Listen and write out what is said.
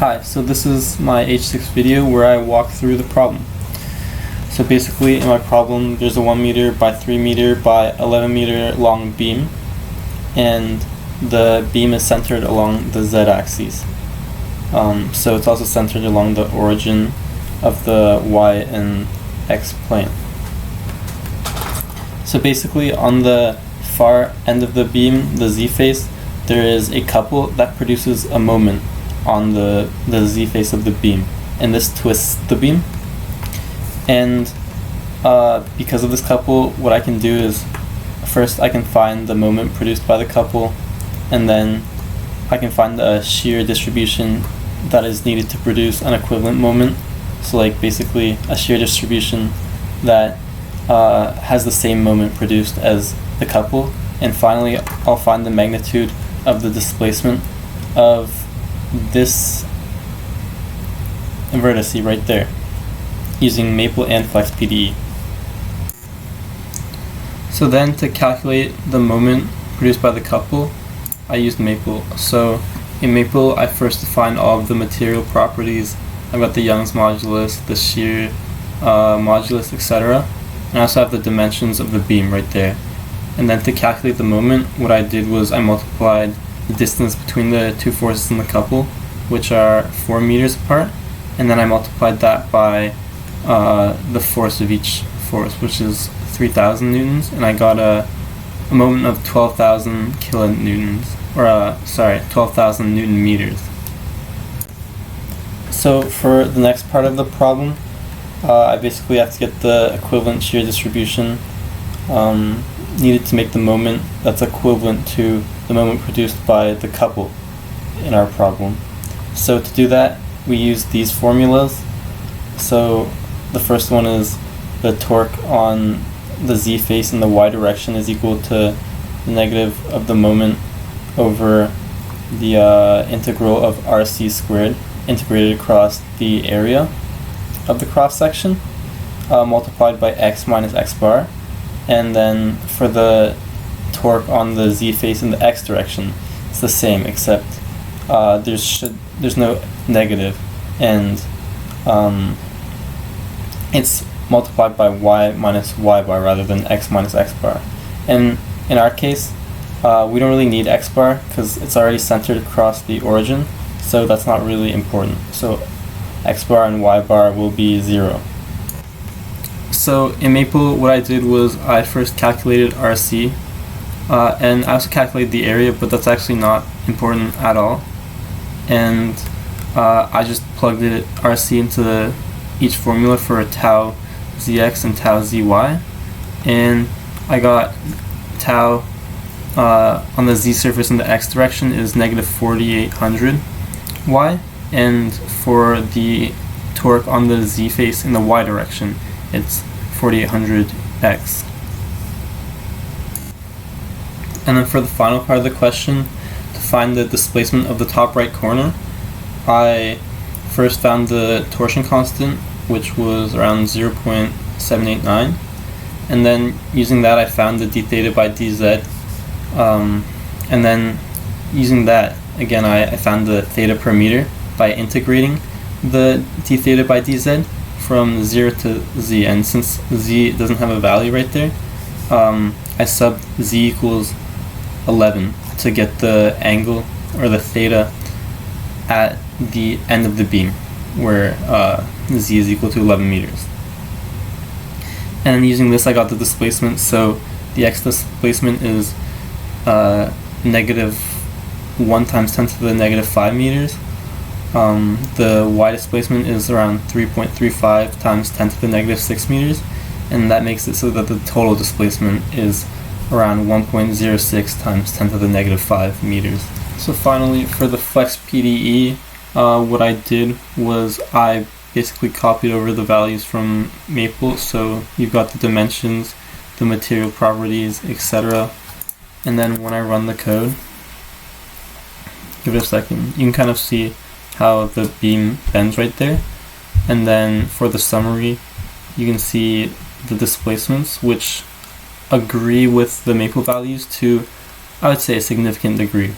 Hi, so this is my H6 video where I walk through the problem. So basically in my problem there's a 1 meter by 3 meter by 11 meter long beam, and the beam is centered along the z-axis. So it's also centered along the origin of the y and x plane. So basically on the far end of the beam, the z-face, there is a couple that produces a moment on the z-face of the beam, and this twists the beam. And because of this couple, what I can do is first I can find the moment produced by the couple, and then I can find the shear distribution that is needed to produce an equivalent moment. So like basically a shear distribution that has the same moment produced as the couple. And finally I'll find the magnitude of the displacement of this vertice right there using Maple and Flex PDE. So then to calculate the moment produced by the couple, I used Maple. So in Maple I first defined all of the material properties. I've got the Young's modulus, the shear modulus, etc. And I also have the dimensions of the beam right there. And then to calculate the moment, what I did was I multiplied the distance between the two forces in the couple, which are 4 meters apart, and then I multiplied that by the force of each force, which is 3,000 newtons, and I got a moment of 12,000 kilonewtons, or 12,000 newton meters. So for the next part of the problem, I basically have to get the equivalent shear distribution needed to make the moment that's equivalent to the moment produced by the couple in our problem. So to do that, we use these formulas. So the first one is the torque on the z-face in the y direction is equal to the negative of the moment over the integral of RC squared integrated across the area of the cross section multiplied by x minus x bar. And then for the torque on the z-face in the x direction, it's the same, except there's no negative, and it's multiplied by y minus y bar rather than x minus x bar. And in our case, we don't really need x bar because it's already centered across the origin, so that's not really important. So x bar and y bar will be 0. So in Maple, what I did was I first calculated RC, and I also calculated the area, but that's actually not important at all. And I just plugged RC into each formula for tau zx and tau zy, and I got tau on the z surface in the x direction is negative 4800 y, and for the torque on the z face in the y direction, it's 4800 x. And then for the final part of the question, to find the displacement of the top right corner, I first found the torsion constant, which was around 0.789, and then using that I found the d theta by dz, and then using that again I found the theta per meter by integrating the d theta by dz from 0 to z, and since z doesn't have a value right there, I subbed z equals 11 to get the angle or the theta at the end of the beam where z is equal to 11 meters. And using this I got the displacement. So the x displacement is negative 1 times 10 to the negative 5 meters. The y displacement is around 3.35 times 10 to the negative 6 meters, and that makes it so that the total displacement is around 1.06 times 10 to the negative 5 meters. So finally, for the Flex PDE, what I did was I basically copied over the values from Maple, so you've got the dimensions, the material properties, etc. And then when I run the code, give it a second, you can kind of see how the beam bends right there. And then for the summary, you can see the displacements, which agree with the Maple values to, I would say, a significant degree.